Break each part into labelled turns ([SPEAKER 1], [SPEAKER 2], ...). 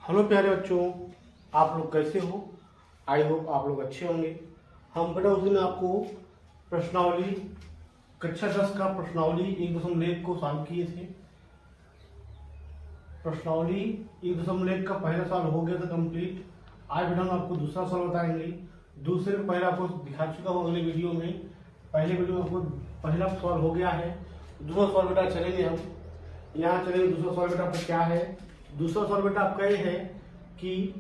[SPEAKER 1] Hello प्यारे बच्चों, आप लोग कैसे हो? आई होप आप लोग अच्छे होंगे। हम बेटा उस दिन आपको प्रश्नावली कक्षा 10 का प्रश्नावली 1.1 को सॉल्व किए थे। प्रश्नावली 1.1 का पहला सवाल हो गया था कंप्लीट। आज बेटा हम आपको दूसरा सवाल बताएंगे। दूसरे को पहले आपको दिखा चुका हूँ अगले वीडियो में। पहले वीडियो में आपको पहला सवाल हो गया है। दूसरा सवाल बेटा चलेंगे हम यहाँ चलेंगे। दूसरा सवाल बेटा आपका क्या है? दूसरा सवाल बेटा आपका ये है कि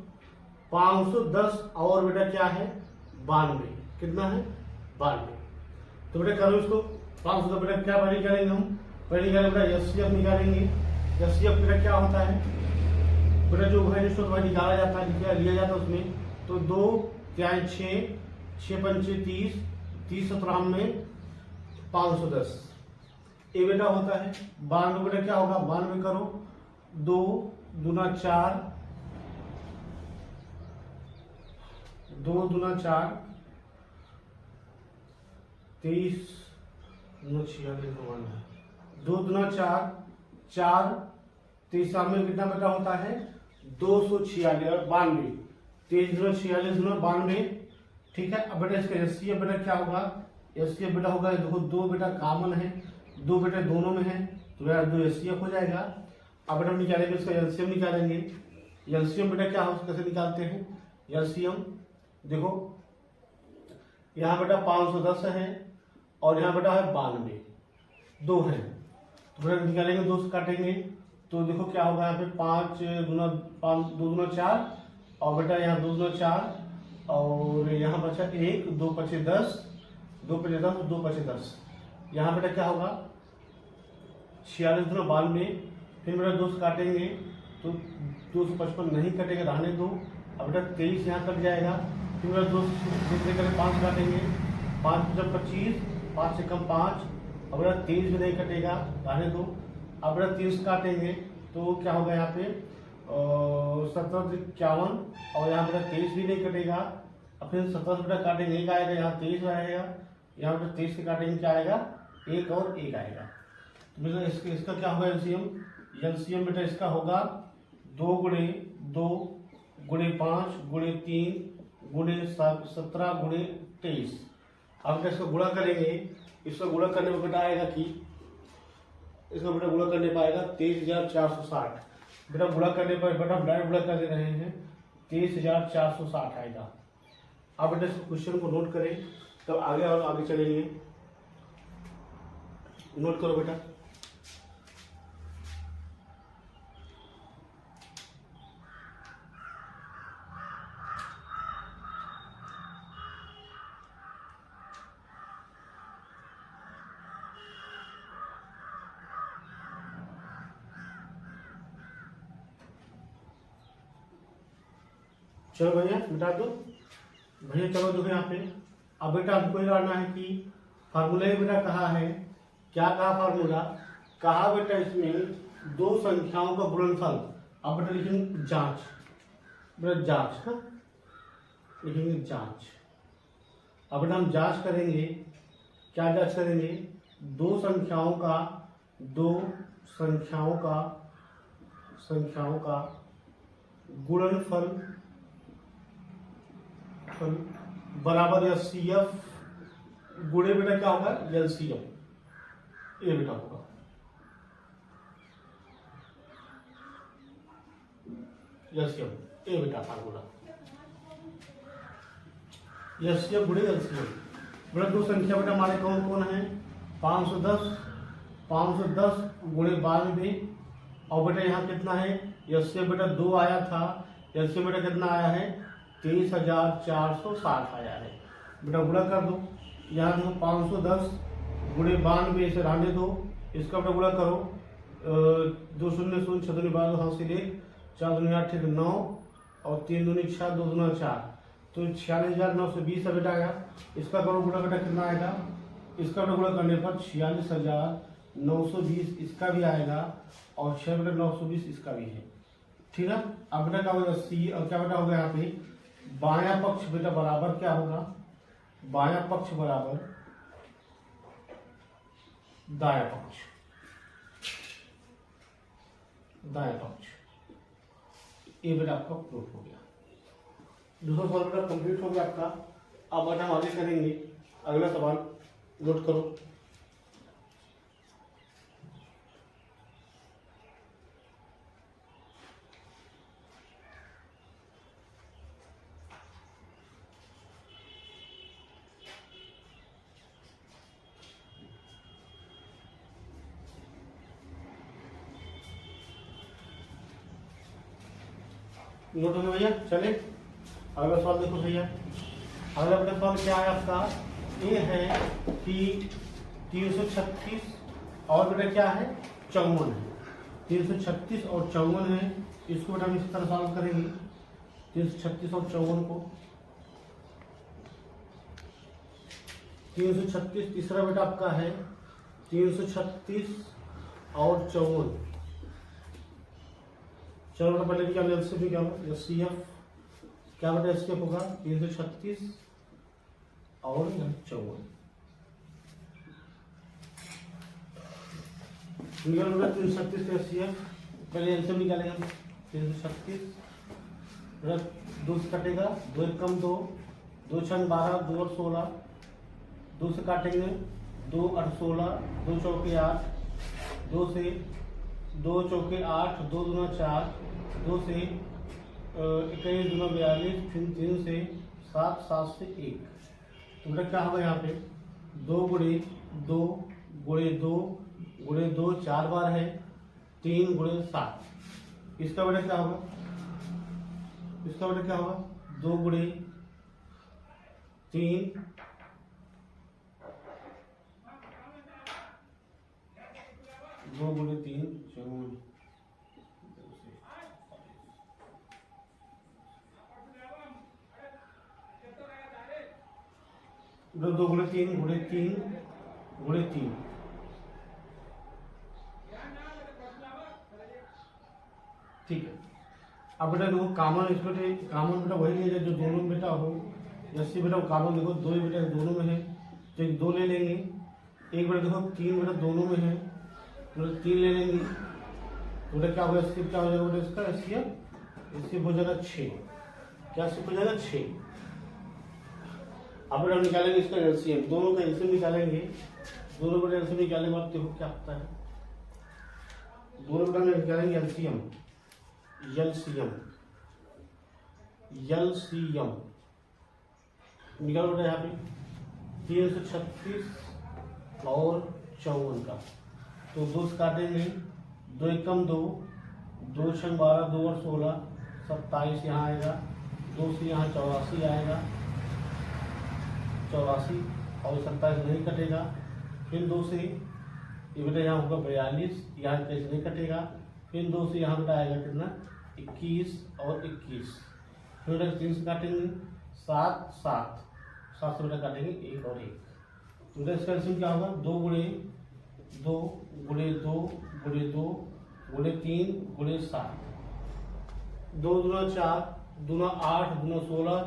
[SPEAKER 1] 510 और बेटा क्या है? 92। कितना है? 92। तो बेटा करो इसको 500 बेटा क्या पहले करेंगे हम? पहले करेंगे बेटा एचसीएफ निकालेंगे। एचसीएफ बेटा क्या होता है बेटा? जो है जिसको तुम्हारा निकाला जाता है, लिया जाता है उसमें। तो 2 3 6 6 पंचे 30 30 17 में 510 ये बेटा होता है। 92 बेटा क्या होगा? 92 करो 2 दूना 4 2 दूना 4 23 46 2 दूना 4 4 23 में कितना बेटा होता है? 246 और 92 23 दूना 46 दूना 92। ठीक है। अब बेटा इसका एचसीएफ बेटा क्या होगा? एचसीएफ बेटा होगा, देखो 2 बेटा कॉमन है, 2 बेटा दोनों में है तो बेटा 2 एचसीएफ हो जाएगा। अब बेटा हम निकालेंगे इसका एलसीएम निकालेंगे। एलसीएम बेटा क्या हो कैसे निकालते हैं? एलसीएम देखो यहाँ बेटा 510 है और यहाँ बेटा है 92, 2 है तो बेटा निकालेंगे, 2 से काटेंगे तो देखो क्या होगा यहाँ पे 5 दूना 5 2 दूना 4 और बेटा यहाँ 2 दूना 4 और यहाँ बचा 1 2 पचे 10 2 पचे 10 2 पचे 10। यहाँ बेटा क्या होगा? 46 दूना 92। फिर बेटा 2 से काटेंगे तो 255 नहीं कटेगा, रहने दो। अब बेटा 23 यहाँ कट जाएगा। फिर बेटा 2 से 5 काटेंगे, 5 जब 25 5 से कम 5 और बेटा 23 भी नहीं कटेगा, रहने दो। अब बेटा 3 से काटेंगे तो क्या होगा यहाँ पे 17 51 और यहाँ बेटा 23 भी नहीं कटेगा। अब फिर 17 से बेटा काटेंगे 1 आएगा, यहाँ 23 आएगा, यहाँ बेटा 23 से काटेंगे क्या आएगा? 1 और 1 आएगा। तो बेटा इसका क्या होगा एलसीएम? एलसीएम बेटा इसका होगा 2 गुणे 2 गुणे 5 गुणे 3 गुणे 17 गुणे 23। अब इसका गुणा करेंगे। इसका गुणा करने में बेटा आएगा कि इसका बेटा गुणा करने पर आएगा 23,460। बेटा गुणा करने पर बेटा हम डायरेक्ट गुणा कर दे रहे हैं, 23,460 आएगा। अब बेटा इस क्वेश्चन को नोट करें तब आगे और आगे चलेंगे। नोट करो बेटा। चलो भैया मिटा दो भैया। चलो देखो यहाँ पे अब बेटा हमको ये जानना है कि फार्मूला बेटा कहा है, क्या कहा फार्मूला? कहा बेटा इसमें 2 संख्याओं का गुणनफल। अब बेटा लिखेंगे जांच, बेटा जांच, हाँ लिखेंगे जांच। अब बेटा हम जांच करेंगे, क्या जांच करेंगे? 2 संख्याओं का गुणनफल बराबर एचसीएफ गुणे बेटा क्या होगा? एलसीएम। ये बेटा होगा एलसीएम, ये बेटा फार्मूला एलसीएम गुणे एलसीएम। बेटा 2 संख्या बेटा हमारे कौन कौन है? 510 गुणे 92 और बेटा यहाँ कितना है? एलसीएम बेटा 2 आया था, एलसीएम बेटा कितना आया है? 23,460 आया है। बेटा गुणा कर दो। यहाँ देखो 510 गुणे 92 से रहने दो, इसका बेटा गुणा करो 2 शून्य 0 6 दूनी 12 हासिल 1 4 दूनी 8 9 और 3 दूनी 6 2 दूना 4 तो 46,920 बेटा आया। इसका करो गुणा बेटा कितना आएगा? इसका बेटा गुणा करने पर 46,920 इसका भी आएगा और 6 बेटा 920 इसका भी है। ठीक है। अब बेटा क्या होगा? सी और क्या बेटा होगा यहाँ पे? बायां पक्ष बेटा बराबर क्या होगा? बायां पक्ष बराबर दायां पक्ष, दायां पक्ष। ये बेटा आपका प्रूफ हो गया। दूसरा सवाल बेटा कंप्लीट हो गया आपका। अब बेटा हम आगे करेंगे अगला सवाल, नोट करो। नोट हो गया भैया, चले अगला सवाल देखो भैया। अगला बेटा सवाल क्या है आपका, ये है कि 336 और बेटा क्या है 54 है। 336 और 54 है, इसको बेटा हम इस तरह सॉल्व करेंगे। 336 और 54 को, 336 तीसरा बेटा आपका है 336 और 54। चलो बेटा पहले क्या एलसीएम क्या होगा, एचसीएफ क्या बेटा एचसीएफ होगा 336 और 54। निकाल बेटा 336 का एचसीएफ, पहले एलसीएम निकालेंगे हम। 336 दो से कटेगा, 2 एक कम 2, 2 छंग 12, 2 और 16, 2 से काटेंगे 2 8 16, 2 चौके 8, 2 से 2 चौके 8, 2 दूना 4, 2 से 21 दूना 42, फिर 3 से 7, 7 से 1। तो बेटा क्या होगा यहाँ पे 2 गुणे 2 गुणे 2 गुणे 2 4 बार है, 3 गुणे 7। इसका बेटा क्या होगा, इसका बेटा क्या होगा 2 गुणे 3 2 गुणे 3 54। 2 गुणे 3 गुणे 3 गुणे 3। ठीक है। अब बेटा देखो कॉमन, इसमें कॉमन बेटा वही है जो दोनों में बेटा हो। जैसे बेटा कॉमन देखो 2 बेटा दोनों में है, तो 2 ले लेंगे। एक बेटा देखो 3 बेटा दोनों में है, तो 3 ले लेंगे। तो बेटा क्या होगा, एचसीएफ क्या हो जाएगा बेटा इसका, एचसीएफ हो जाएगा 6। क्या एचसीएफ हो जाएगा 6। अब बेटा निकालेंगे इसका एलसीएम, दोनों का एलसीएम निकालेंगे। दोनों बेटा एलसीएम निकालने के बाद देखो क्या होता है, दोनों बेटा निकालेंगे एलसीएम। एलसीएम एलसीएम निकालो बेटा यहाँ पे 336 और 54 का। तो 2 से काटेंगे, 2 एक कम 2, 2 छंग 12, 2 और 16, 27 यहाँ आएगा। 2 से यहाँ 84 आएगा, 84 और 27 नहीं कटेगा। फिर 2 से ये बेटा यहाँ होगा 42, यहाँ कैसे नहीं कटेगा। फिर 2 से यहाँ बेटा आएगा कितना 21 और 21। फिर बेटा 3 से काटेंगे 7 7 7 से बेटा काटेंगे 1 और 1। तो बेटा इसका एलसीएम क्या होगा 2 गुणे 2 गुणे 2 गुणे 2 गुणे 3 गुणे 7। 2 दूना 4, दूना 8, दूना 16,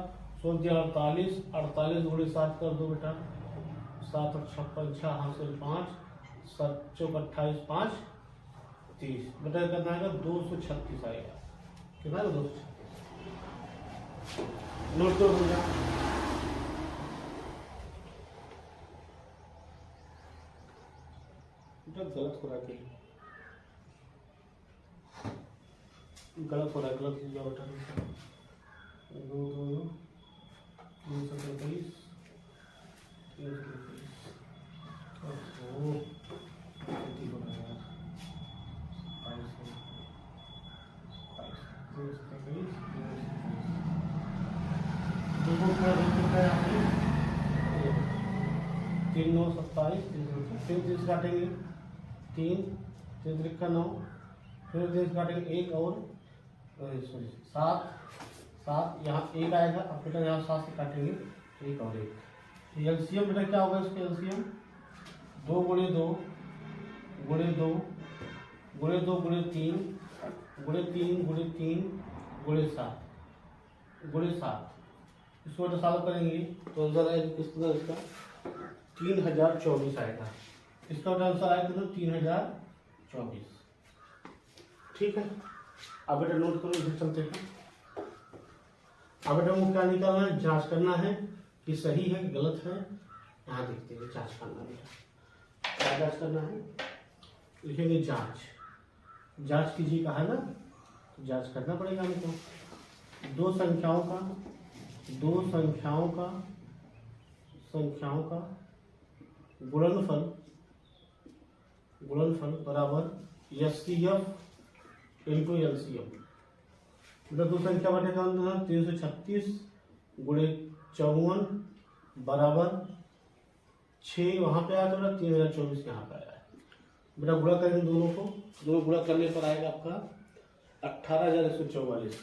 [SPEAKER 1] 16 48, 48 गुणे 7 कर दो बेटा, 7 और 56 हासिल 5, 7 चौक 28 5 30। बेटा कितना आएगा 236 आएगा। कितना है 236। नोट तो हो गया। गलत हो रहा है, गलत हो रहा है, गलत हो गया बेटा। 2 2 323 3 9 27, 3 से काटेंगे 3 3 3 9, फिर 3 से काटेंगे 1 और सॉरी 7 7, यहाँ 1 आएगा। अब बेटा यहाँ 7 से काटेंगे 1 और 1। एलसीएम बेटा क्या होगा इसका एलसीएम 2 गुणे 2 गुणे 2 गुणे 2 गुणे 3 गुणे 3 गुणे 3 गुणे 7 गुणे 7। इसको बेटा सॉल्व करेंगे तो आंसर आएगा कितना इसका 3024 आएगा। इसका आंसर आएगा तो 3024। ठीक है। अब बेटा नोट करो, इधर चलते हैं। अब बेटा वो क्या निकालना है, जांच करना है कि सही है कि गलत है। यहाँ देखते हैं, जांच करना है बेटा। क्या जांच करना है, लिखेंगे जांच। जांच कीजिए कहा है ना, तो जांच करना पड़ेगा हमको। दो संख्याओं का गुणनफल बराबर HCF इंटू LCM। मतलब दो संख्या बटेगा 336 गुणे 54 बराबर 6 वहाँ पे आया, तो बेटा 3024 यहाँ पे आया है। बेटा गुणा करेंगे दोनों को, दोनों गुणा करने पर आएगा आपका 18,144।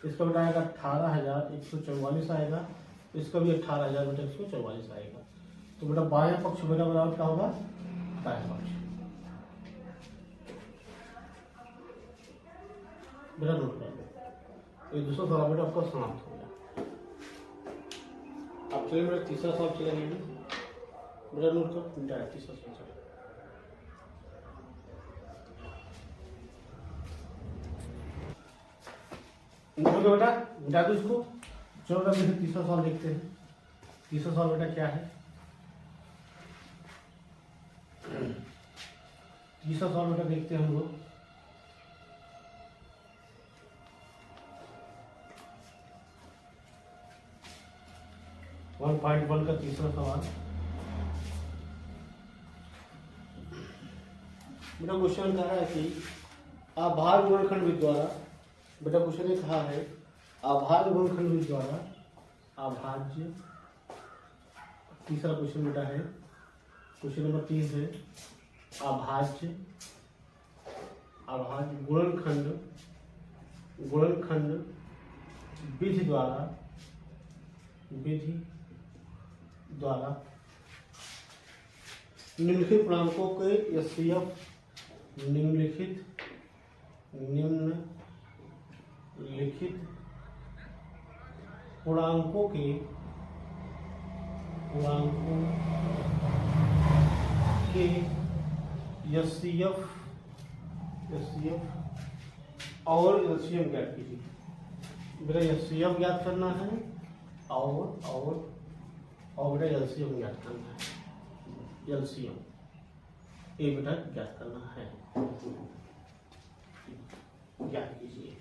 [SPEAKER 1] इसका बेटा आएगा 18,144 आएगा, इसका भी 18,144 आएगा। तो बेटा बायां पक्ष बेटा बराबर क्या होगा, दायां पक्ष। बेटा नोट कर लो, ये दूसरा सवाल बेटा आपका समाप्त हो गया। अब चलिए बेटा तीसरा सवाल चलेंगे। बेटा नोट करो, बेटा तीसरा सवाल चलेगा। बेटा मिटा दो इसको। चलो बेटा तीसरा सवाल देखते हैं। तीसरा सवाल बेटा क्या है, तीसरा सवाल बेटा देखते हैं हम लोग। वन 1.1 का तीसरा सवाल बेटा क्वेश्चन कहा है कि आभार गुणनखंड विधि द्वारा, बेटा क्वेश्चन ने कहा है आभाज्य गुणनखंड विधि द्वारा, आभाज्य, तीसरा क्वेश्चन बेटा है, क्वेश्चन नंबर 3 है आभाज्य गुणनखंड विधि द्वारा निम्नलिखित पूर्णांकों के HCF, निम्नलिखित पूर्णांकों के HCF और LCM ज्ञात कीजिए। बेटा HCF ज्ञात करना है और बेटा LCM ज्ञात करना है। LCM ये बेटा ज्ञात करना है, ज्ञात कीजिए।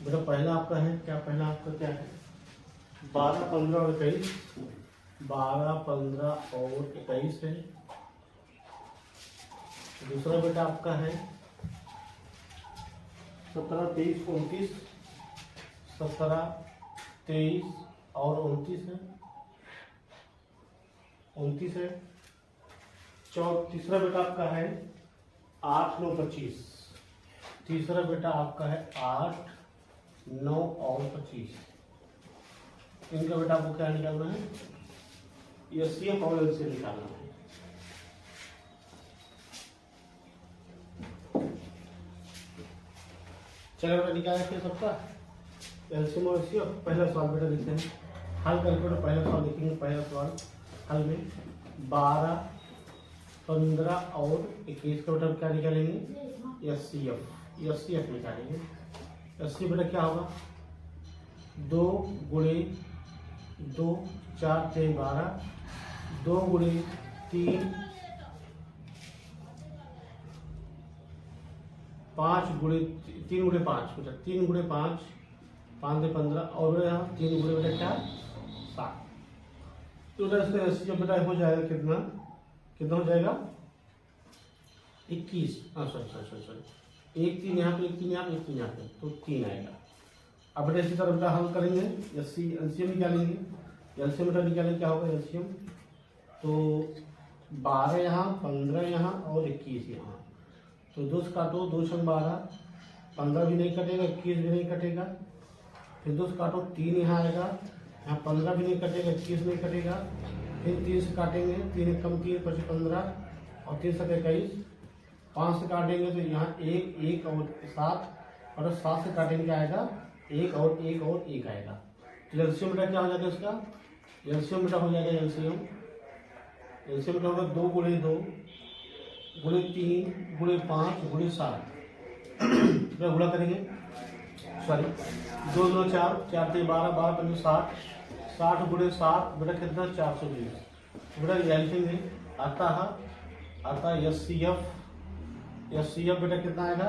[SPEAKER 1] बेटा पहला आपका है क्या, पहला आपका क्या है 12, 15 और 21, 12, 15 और 21 है। दूसरा बेटा आपका है 17, 23, 29, 17, 23 और 29 है, 29 है। तीसरा बेटा आपका है 8, 9, 25। तीसरा बेटा आपका है 8, 9 और 25। इनका बेटा आपको क्या निकालना है, HCF और LCM निकालना है। चलो बेटा निकाला फिर सबका LCM और HCF। पहला सवाल बेटा देखते हैं, हल करके बेटा पहला सवाल देखेंगे। पहला सवाल हल में 12, 15 और 21 का बेटा क्या निकालेंगे, HCF निकालेंगे। HCF बेटा क्या होगा, 2 गुणे 2, 4, 3, 12, 2 गुणे 3, 5 गुणे 3 गुणे 5 बेटा 3 गुणे 5, 5 से 15 और यहाँ 3 गुणे बेटा क्या 7। तो बेटा इसका HCF बेटा हो जाएगा कितना हो जाएगा 21। सॉरी 1 3 यहाँ पे, 1 3 यहाँ पे, 1 3 यहाँ पे, तो 3 आएगा। अब बेटा इसी तरह बेटा हल करेंगे, LCM निकालेंगे। LCM बेटा निकालेंगे क्या होगा LCM, तो 12 यहाँ, 15 यहाँ और 21 यहाँ। तो 2 से काटो, 2 छंग 12, 15 भी नहीं कटेगा, 21 भी नहीं कटेगा। फिर 2 से काटो, 3 यहाँ आएगा, यहाँ 15 भी नहीं कटेगा, 21 नहीं कटेगा। फिर 3 से काटेंगे, 3 कम 3 5 15 और 3 7 21। 5 से काटेंगे तो यहाँ 1 1 और 7, और 7 से काटेंगे क्या आएगा 1 और 1 और 1 आएगा। तो LCM बेटा क्या हो जाएगा इसका, LCM बेटा हो जाएगा LCM एलसीएम बेटा होगा 2 गुणे 2 गुणे 3 गुणे 5 गुणे 7 बेटा गुणा करेंगे, सॉरी 2 2 4 4 3 12 12 5 60 60 गुणे 7 बेटा कितना 420 बेटा लिखेंगे। आता एचसीएफ बेटा कितना आएगा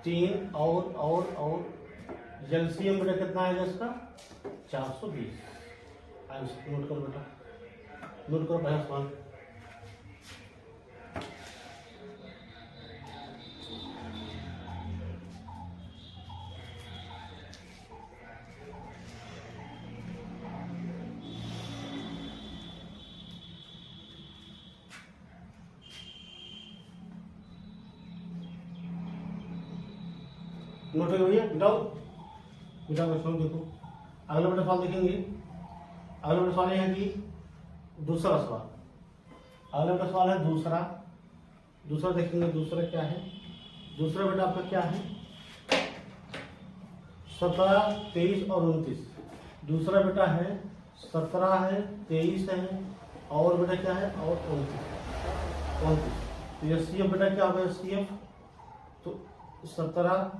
[SPEAKER 1] 3 और एलसीएम बेटा कितना आएगा इसका 420। नोट करो बेटा, नोट करो पहला सवाल। नोट हो गया मिटाओ क्वेश्चन देखो। अगला बेटा सवाल देखेंगे। अगला बेटा सवाल है कि दूसरा सवाल, अगला बेटा सवाल है दूसरा देखेंगे। दूसरा क्या है, दूसरा बेटा आपका क्या है 17 23 और 29। दूसरा बेटा है 17 है 23 है और बेटा क्या है और 29। तो एचसीएफ बेटा क्या होगा एचसीएफ, तो 17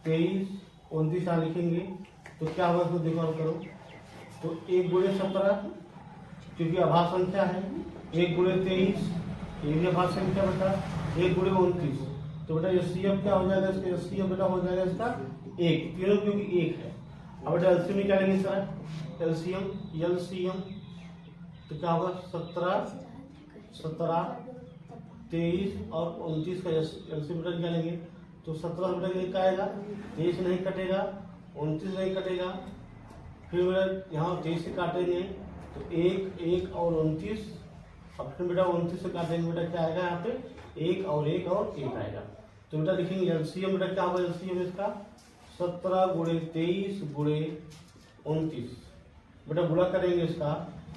[SPEAKER 1] 23 29 यहाँ लिखेंगे तो क्या होगा इसको देखो करो। तो 1 गुणे 17 क्योंकि आभास संख्या है, 1 गुणे 23 ये भी आभास संख्या बेटा, 1 गुणे 29 तो बेटा एचसीएफ क्या हो जाएगा इसका, एचसीएफ बेटा हो जाएगा इसका 1, तीनों क्योंकि 1 है। अब बेटा एलसीएम निकालेंगे इसका, एलसीएम तो क्या होगा 17 23 और 29 का एलसीएम बेटा निकालेंगे तो 17 बेटा 1 आएगा, 23 नहीं कटेगा, 29 नहीं कटेगा, फिर बेटा यहाँ 23 से काटेंगे तो 1 और 29 और फिर बेटा 29 से काटेंगे बेटा क्या आएगा यहाँ पे 1 और 1 आएगा। तो बेटा लिखेंगे एलसीएम बेटा क्या होगा एलसीएम इसका 17 गुणे 23 गुणे 29 बेटा गुणा करेंगे इसका,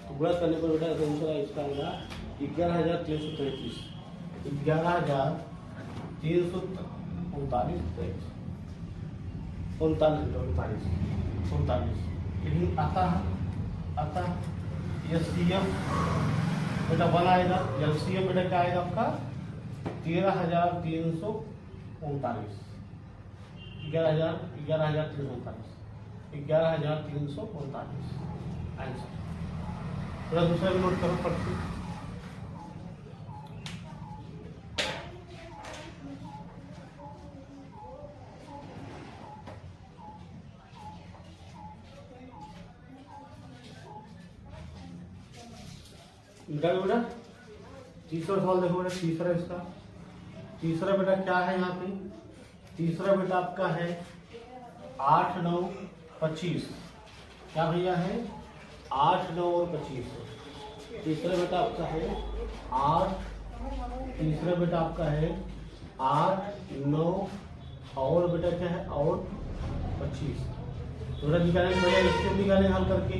[SPEAKER 1] तो गुणा करने पर बेटा आंसर इसका आएगा 11,333 39 लेकिन आता एचसीएफ बेटा 1 आएगा, एलसीएम बेटा क्या आएगा आपका 13,339 11,339 आंसर। थोड़ा दूसरा भी नोट करो पढ़ती। बेटा तीसरा सवाल देखो बेटा, तीसरा इसका तीसरा बेटा क्या है यहाँ पे, तीसरा बेटा आपका है 8 9 25 क्या भैया है 8 9 और 25। तीसरा बेटा आपका है 8, तीसरा बेटा आपका है 8 9 और बेटा क्या है और 25। तो बेटा निकालेंगे भैया इससे निकालेंगे हल करके,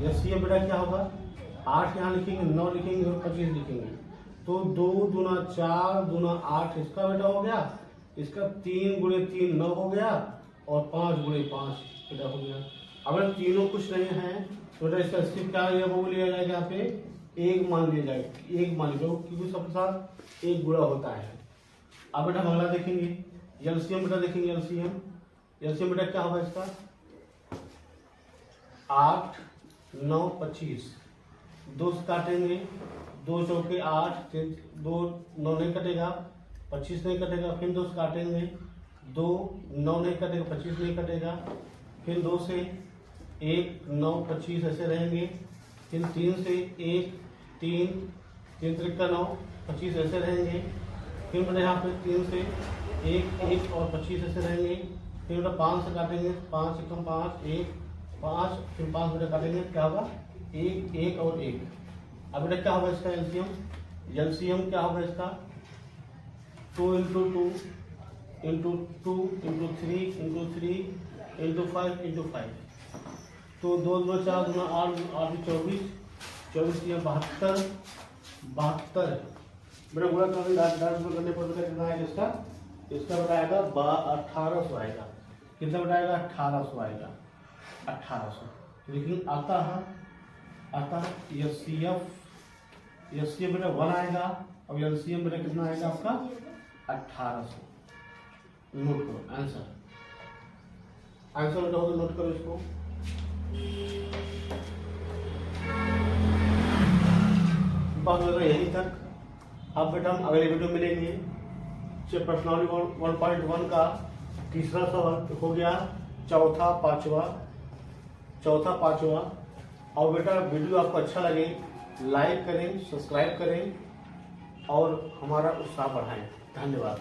[SPEAKER 1] एचसीएफ बेटा क्या होगा 8 यहाँ लिखेंगे 9 लिखेंगे और 25 लिखेंगे तो 2 दूना 4 दूना 8 इसका बेटा हो गया, इसका 3 गुणे 3 9 हो गया और 5 गुणे 5 बेटा हो गया। अगर तीनों कुछ नहीं है तो बेटा इसका स्किप क्या है वो लिया जाएगा यहाँ पे 1 मान लिया जाएगा, 1 मान लो क्योंकि सबके साथ 1 गुणा होता है। अब बेटा अगला देखेंगे एलसीएम बेटा देखेंगे एलसीएम बेटा क्या होगा इसका 8 9 25 2 से काटेंगे 2 चौके 8 2 9 नहीं कटेगा 25 नहीं कटेगा, फिर 2 से काटेंगे 2 9 नहीं कटेगा 25 नहीं कटेगा, फिर 2 से 1 9 25 ऐसे रहेंगे, फिर 3 से 1 3 3 त्रिका 9 25 ऐसे रहेंगे, फिर मैंने यहाँ पे 3 से 1 और 25 ऐसे रहेंगे, फिर बेटा 5 से काटेंगे 5 1 5 1 5 फिर 5 बेटा काटेंगे क्या होगा 1 और 1। अब बेटा क्या होगा इसका एलसीएम क्या होगा इसका 2 × 2 × 2 × 3 × 3 × 5 × 5 तो 2 2 4 2 8 8 24 24 या 72 बेटा गुणा करने पर बेटा कितना आएगा इसका बताएगा 1800 आएगा, कितना बताएगा 1800 आएगा 1800। लेकिन आता एचसीएफ एलसीएम बेटा 1 आएगा और एलसीएम बेटा कितना आएगा आपका 1800। नोट करो आंसर बेटा हो तो नोट करो इसको। बस बेटा यही तक। अब बेटा हम अगले वीडियो में मिलेंगे। प्रश्नावली 1.1 का तीसरा सवाल हो गया, चौथा पांचवा। और बेटा वीडियो आपको अच्छा लगे लाइक करें, सब्सक्राइब करें और हमारा उत्साह बढ़ाएं। धन्यवाद।